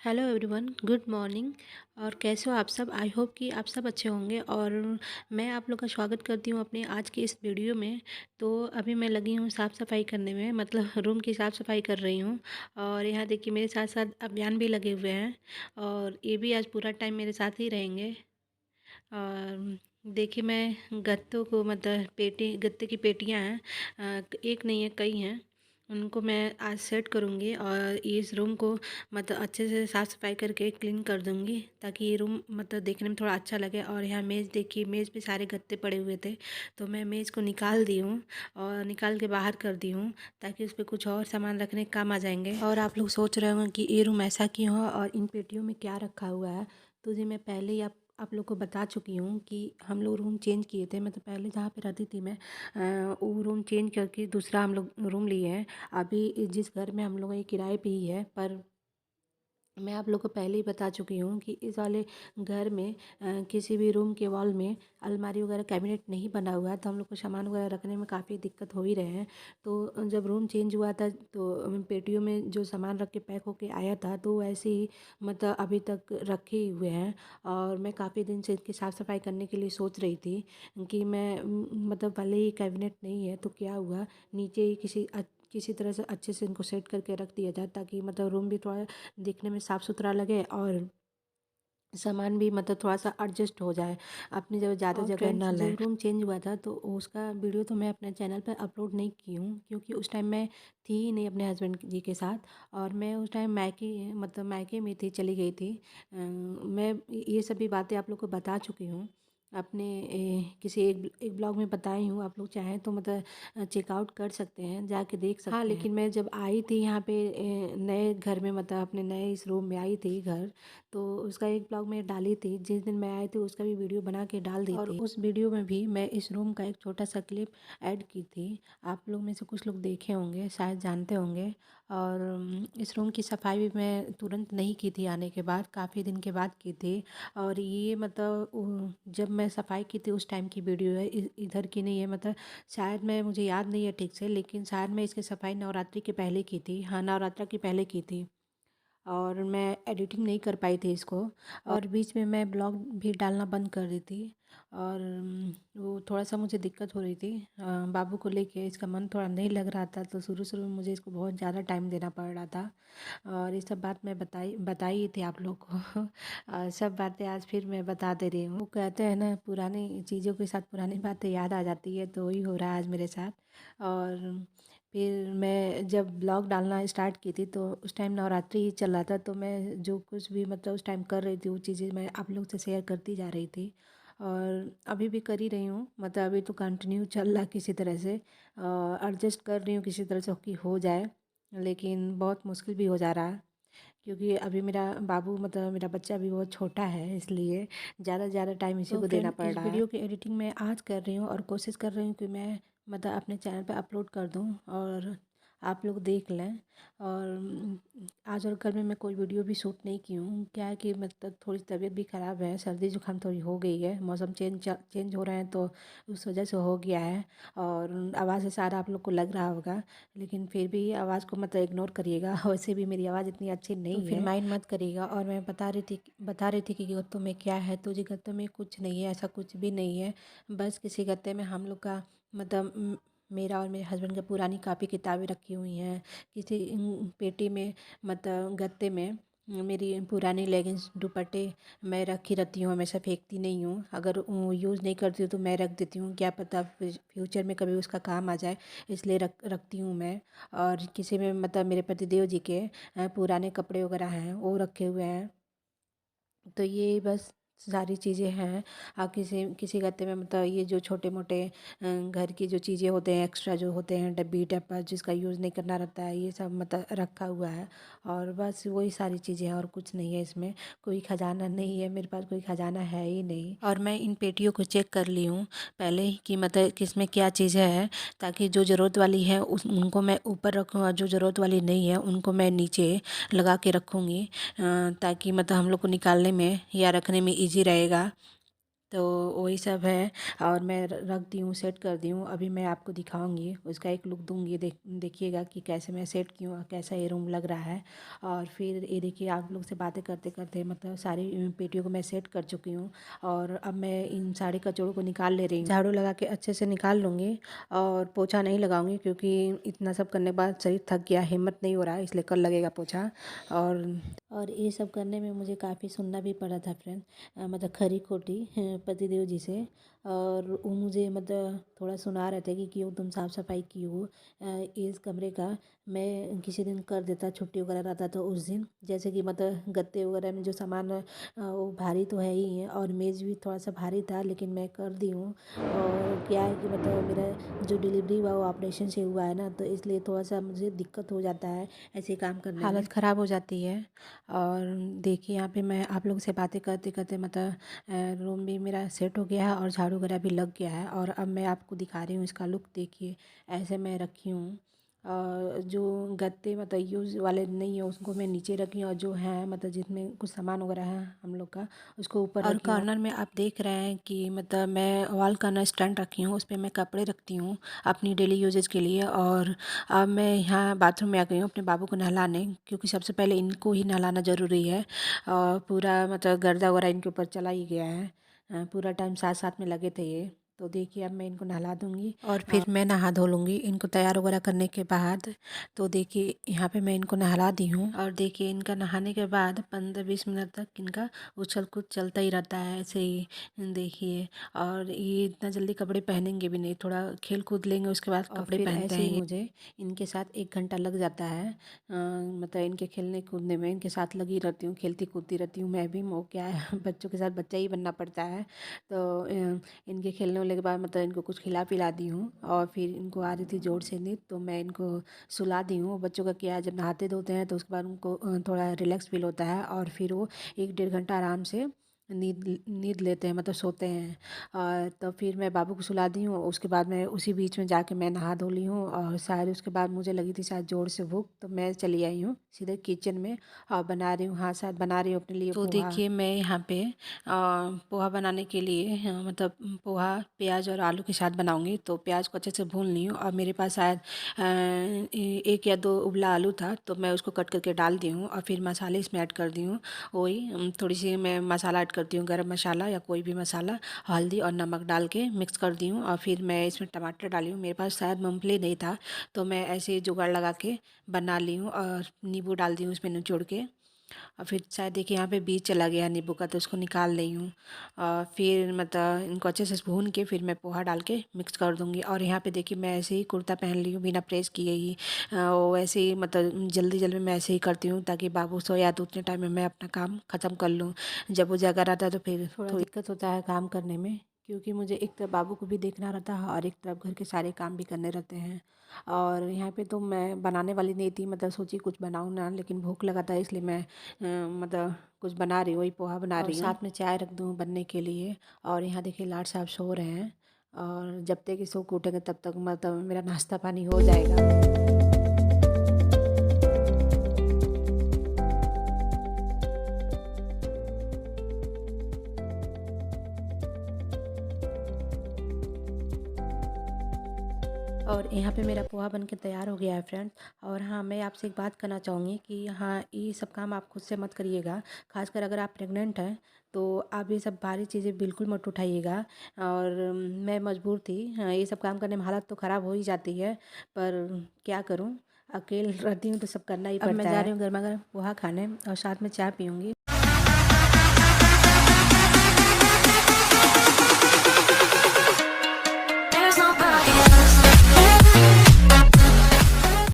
Hello everyone, good morning. और कैसे हो आप सब? आई होप कि आप सब अच्छे होंगे। और मैं आप लोग का स्वागत करती हूँ अपने आज की इस वीडियो में। तो अभी मैं लगी हूँ साफ़ सफाई करने में, मतलब रूम की साफ़ सफाई कर रही हूँ। और यहाँ देखिए मेरे साथ साथ अभियान भी लगे हुए हैं और ये भी आज पूरा टाइम मेरे साथ ही रहेंगे। और देखिए मैं गत्तों को, मतलब पेटी गत्ते की पेटियाँ हैं, एक नहीं है कई हैं, उनको मैं आज सेट करूँगी और इस रूम को मतलब अच्छे से साफ़ सफाई करके क्लीन कर दूँगी, ताकि ये रूम मतलब देखने में थोड़ा अच्छा लगे। और यहाँ मेज़ देखिए, मेज़ पे सारे गत्ते पड़े हुए थे, तो मैं मेज़ को निकाल दी हूँ और निकाल के बाहर कर दी हूँ, ताकि उस पर कुछ और सामान रखने के काम आ जाएंगे। और आप लोग सोच रहे होंगे कि ये रूम ऐसा क्यों है और इन पेटियों में क्या रखा हुआ है। तो जी मैं पहले ही आप लोग को बता चुकी हूँ कि हम लोग रूम चेंज किए थे। मतलब पहले जहाँ पे रहती थी मैं, वो रूम चेंज करके दूसरा हम लोग रूम लिए हैं। अभी जिस घर में हम लोग ये किराए पे ही है, पर मैं आप लोग को पहले ही बता चुकी हूँ कि इस वाले घर में किसी भी रूम के वॉल में अलमारी वगैरह कैबिनेट नहीं बना हुआ है, तो हम लोग को सामान वगैरह रखने में काफ़ी दिक्कत हो ही रहे हैं। तो जब रूम चेंज हुआ था तो पेटियों में जो सामान रख के पैक होके आया था, तो वैसे ही मतलब अभी तक रखे ही हुए हैं। और मैं काफ़ी दिन से इसकी साफ़ सफाई करने के लिए सोच रही थी कि मैं मतलब भले ही कैबिनेट नहीं है तो क्या हुआ, नीचे ही किसी तरह से अच्छे से इनको सेट करके रख दिया जाए, ताकि मतलब रूम भी थोड़ा दिखने में साफ़ सुथरा लगे और सामान भी मतलब थोड़ा सा एडजस्ट हो जाए, अपनी जगह ज़्यादा जगह ना लें। जब रूम चेंज हुआ था तो उसका वीडियो तो मैं अपने चैनल पर अपलोड नहीं की हूँ, क्योंकि उस टाइम मैं थी ही नहीं अपने हस्बैंड जी के साथ। और मैं उस टाइम मायके में थी, चली गई थी। मैं ये सभी बातें आप लोग को बता चुकी हूँ अपने किसी एक ब्लॉग में बताई हूँ। आप लोग चाहें तो मतलब चेकआउट कर सकते हैं, जाके देख सकते हैं। हाँ, लेकिन मैं जब आई थी यहाँ पे नए घर में, मतलब अपने नए इस रूम में आई थी घर, तो उसका एक ब्लॉग मैं डाली थी। जिस दिन मैं आई थी उसका भी वीडियो बना के डाल दी थी, और उस वीडियो में भी मैं इस रूम का एक छोटा सा क्लिप ऐड की थी। आप लोग में से कुछ लोग देखे होंगे, शायद जानते होंगे। और इस रूम की सफाई भी मैं तुरंत नहीं की थी, आने के बाद काफ़ी दिन के बाद की थी। और ये मतलब जब मैं सफाई की थी उस टाइम की वीडियो है, इधर की नहीं है। मतलब शायद मुझे याद नहीं है ठीक से, लेकिन शायद मैं इसकी सफाई नवरात्रि के पहले की थी। हाँ, नवरात्रि की पहले की थी। और मैं एडिटिंग नहीं कर पाई थी इसको, और बीच में मैं ब्लॉग भी डालना बंद कर दी थी। और वो थोड़ा सा मुझे दिक्कत हो रही थी बाबू को लेके, इसका मन थोड़ा नहीं लग रहा था, तो शुरू शुरू में मुझे इसको बहुत ज़्यादा टाइम देना पड़ रहा था। और ये सब बात मैं बताई ही थी आप लोग को। और सब बातें आज फिर मैं बता दे रही हूँ। वो कहते हैं ना, पुरानी चीज़ों के साथ पुरानी बातें याद आ जाती है, तो वही हो रहा है आज मेरे साथ। और फिर मैं जब ब्लॉग डालना स्टार्ट की थी तो उस टाइम नवरात्रि ही चल रहा था, तो मैं जो कुछ भी मतलब उस टाइम कर रही थी वो चीज़ें मैं आप लोग से शेयर करती जा रही थी। और अभी भी कर ही रही हूँ, मतलब अभी तो कंटिन्यू चल रहा किसी तरह से, एडजस्ट कर रही हूँ किसी तरह से कि हो जाए। लेकिन बहुत मुश्किल भी हो जा रहा है, क्योंकि अभी मेरा बाबू, मतलब मेरा बच्चा भी बहुत छोटा है, इसलिए ज़्यादा से ज़्यादा टाइम इसी को देना पड़ रहा है। इस वीडियो की एडिटिंग मैं आज कर रही हूँ और कोशिश कर रही हूँ कि मैं मतलब अपने चैनल पे अपलोड कर दूँ और आप लोग देख लें। और आज और कल में मैं कोई वीडियो भी शूट नहीं की हूँ। क्या है कि मतलब थोड़ी तबीयत भी ख़राब है, सर्दी जुकाम थोड़ी हो गई है, मौसम चेंज हो रहे हैं, तो उस वजह से हो गया है। और आवाज़ से सारा आप लोग को लग रहा होगा, लेकिन फिर भी आवाज़ को मतलब इग्नोर करिएगा। वैसे भी मेरी आवाज़ इतनी अच्छी नहीं है, तो फिर माइंड मत करिएगा। और मैं बता रही थी कि गत्तों में क्या है, तो जी गत्तों में कुछ नहीं है, ऐसा कुछ भी नहीं है। बस किसी गत्ते में हम लोग का मतलब मेरा और मेरे हस्बैंड की पुरानी कापी किताबें रखी हुई हैं। किसी पेटी में, मतलब गत्ते में मेरी पुरानी लेगिंग्स दुपट्टे मैं रखी रहती हूँ, हमेशा फेंकती नहीं हूँ। अगर यूज़ नहीं करती हूँ तो मैं रख देती हूँ, क्या पता फ्यूचर में कभी उसका काम आ जाए, इसलिए रखती हूँ मैं। और किसी में मतलब मेरे पतिदेव जी के पुराने कपड़े वगैरह हैं, वो रखे हुए हैं। तो ये बस सारी चीज़ें हैं। किसी किसी गत्ते में मतलब ये जो छोटे मोटे घर की जो चीज़ें होते हैं, एक्स्ट्रा जो होते हैं, डब्बी डब्बा जिसका यूज़ नहीं करना रहता है, ये सब मतलब रखा हुआ है। और बस वही सारी चीज़ें हैं, और कुछ नहीं है इसमें। कोई ख़जाना नहीं है, मेरे पास कोई ख़जाना है ही नहीं। और मैं इन पेटियों को चेक कर ली हूँ पहले ही कि मतलब किसमें क्या चीज़ें हैं, ताकि जो ज़रूरत वाली है उनको मैं ऊपर रखूँ, और जो ज़रूरत वाली नहीं है उनको मैं नीचे लगा के रखूँगी, ताकि मतलब हम लोग को निकालने में या रखने में इजी रहेगा। तो वही सब है। और मैं रख दी हूँ, सेट कर दी हूँ। अभी मैं आपको दिखाऊंगी, उसका एक लुक दूंगी, देखिएगा कि कैसे मैं सेट की हूँ और कैसा ये रूम लग रहा है। और फिर ये देखिए, आप लोग से बातें करते करते मतलब सारी पेटियों को मैं सेट कर चुकी हूँ। और अब मैं इन सारे कचड़ों को निकाल ले रही हूँ, झाड़ू लगा के अच्छे से निकाल लूँगी। और पोछा नहीं लगाऊंगी क्योंकि इतना सब करने के बाद शरीर थक गया, हिम्मत नहीं हो रहा है, इसलिए कल लगेगा पोछा। और ये सब करने में मुझे काफ़ी सुनना भी पड़ा था फ्रेंड, मतलब खरी खोटी पतिदेव जी से। और वो मुझे मतलब थोड़ा सुना रहे थे कि क्यों तुम साफ़ सफाई की हो इस कमरे का। मैं किसी दिन कर देता, छुट्टी वगैरह रहता तो उस दिन, जैसे कि मतलब गत्ते वगैरह में जो सामान वो भारी तो है ही है, और मेज़ भी थोड़ा सा भारी था, लेकिन मैं कर दी हूँ। और क्या है कि मतलब मेरा जो डिलीवरी हुआ वो ऑपरेशन से हुआ है ना, तो इसलिए थोड़ा सा मुझे दिक्कत हो जाता है ऐसे काम करने में, हालत ख़राब हो जाती है। और देखिए, यहाँ पे मैं आप लोग से बातें करते करते मतलब रूम भी मेरा सेट हो गया है और झाड़ू वगैरह भी लग गया है। और अब मैं आपको दिखा रही हूँ इसका लुक, देखिए ऐसे मैं रखी हूँ। जो गत्ते मतलब यूज़ वाले नहीं है उसको मैं नीचे रखी हूँ, और जो है मतलब जिसमें कुछ सामान वगैरह है हम लोग का, उसको ऊपर रखी हूँ। और कॉर्नर में आप देख रहे हैं कि मतलब मैं वॉल कॉर्नर स्टैंड रखी हूँ, उस पर मैं कपड़े रखती हूँ अपनी डेली यूजेज के लिए। और अब मैं यहाँ बाथरूम में आ गई हूँ अपने बाबू को नहलाने, क्योंकि सबसे पहले इनको ही नहलाना ज़रूरी है। और पूरा मतलब गर्दा वगैरह इनके ऊपर चला ही गया है, पूरा टाइम साथ साथ में लगे थे ये। तो देखिए, अब मैं इनको नहला दूँगी और फिर मैं नहा धो लूँगी इनको तैयार वगैरह करने के बाद। तो देखिए, यहाँ पे मैं इनको नहला दी हूँ। और देखिए, इनका नहाने के बाद 15-20 मिनट तक इनका उछल कूद चलता ही रहता है ऐसे ही, देखिए। और ये इतना जल्दी कपड़े पहनेंगे भी नहीं, थोड़ा खेल कूद लेंगे उसके बाद कपड़े पहनते हैं। मुझे इनके साथ 1 घंटा लग जाता है, मतलब इनके खेलने कूदने में, इनके साथ लगी रहती हूँ, खेलती कूदती रहती हूँ मैं भी। वो क्या है बच्चों के साथ बच्चा ही बनना पड़ता है। तो इनके खेलने वाले के बाद मतलब इनको कुछ खिला पिला दी हूँ, और फिर इनको आ रही थी जोर से नींद, तो मैं इनको सुला दी हूँ। बच्चों का क्या है, जब नहाते धोते हैं तो उसके बाद उनको थोड़ा रिलैक्स फील होता है, और फिर वो 1-1.5 घंटा आराम से नींद नींद लेते हैं, मतलब सोते हैं। और तो फिर मैं बाबू को सुला दी हूँ, उसके बाद मैं उसी बीच में जाके मैं नहा धो ली हूँ। और शायद उसके बाद मुझे लगी थी शायद जोर से भूख, तो मैं चली आई हूँ सीधे किचन में और बना रही हूँ, हाँ शायद बना रही हूँ अपने लिए तो पोहा। देखिए, मैं यहाँ पे पोहा बनाने के लिए मतलब पोहा प्याज और आलू के साथ बनाऊँगी। तो प्याज को अच्छे से भून ली हूँ, और मेरे पास शायद 1 या 2 उबला आलू था, तो मैं उसको कट करके डाल दी हूँ। और फिर मसाले इसमें ऐड कर दी हूँ, वही थोड़ी सी मैं मसाला ऐड करती हूँ, गरम मसाला या कोई भी मसाला, हल्दी और नमक डाल के मिक्स कर दी हूँ। और फिर मैं इसमें टमाटर डाली हूँ, मेरे पास शायद मूँगफली नहीं था, तो मैं ऐसे ही जुगाड़ लगा के बना ली हूँ। और नींबू डाल दी हूँ उसमें निचोड़ के। और फिर शायद देखिए, यहाँ पे बीज चला गया नींबू का, तो उसको निकाल रही हूँ। और फिर मतलब इनको अच्छे से भून के फिर मैं पोहा डाल के मिक्स कर दूँगी। और यहाँ पे देखिए, मैं ऐसे ही कुर्ता पहन ली हूँ बिना प्रेस किए ही। वो ऐसे ही मतलब जल्दी जल्दी मैं ऐसे ही करती हूँ, ताकि बाबू सोया तो उतने टाइम में मैं अपना काम ख़त्म कर लूँ। जब वो जगह रहता है तो फिर थोड़ा दिक्कत होता है काम करने में, क्योंकि मुझे एक तरफ बाबू को भी देखना रहता है और एक तरफ घर के सारे काम भी करने रहते हैं। और यहाँ पे तो मैं बनाने वाली नहीं थी, मतलब सोची कुछ बनाऊँ ना, लेकिन भूख लगा था इसलिए मैं मतलब कुछ बना रही हूँ, वही पोहा बना रही हूँ, साथ में चाय रख दूँ बनने के लिए। और यहाँ देखिए, लाड साहब सो रहे हैं, और जब तक ये सो के उठेंगे तब तक मतलब मेरा नाश्ता पानी हो जाएगा। और यहाँ पे मेरा पोहा बन के तैयार हो गया है फ्रेंड। और हाँ, मैं आपसे एक बात करना चाहूँगी कि हाँ, ये सब काम आप खुद से मत करिएगा, खासकर अगर आप प्रेग्नेंट हैं तो आप ये सब भारी चीज़ें बिल्कुल मत उठाइएगा। और मैं मजबूर थी, हाँ, ये सब काम करने में हालत तो ख़राब हो ही जाती है, पर क्या करूँ, अकेले रहती हूँ तो सब करना ही पड़ता है। अब मैं जा रही हूँ गर्मा गर्म पोहा खाने, और साथ में चाय पीऊँगी।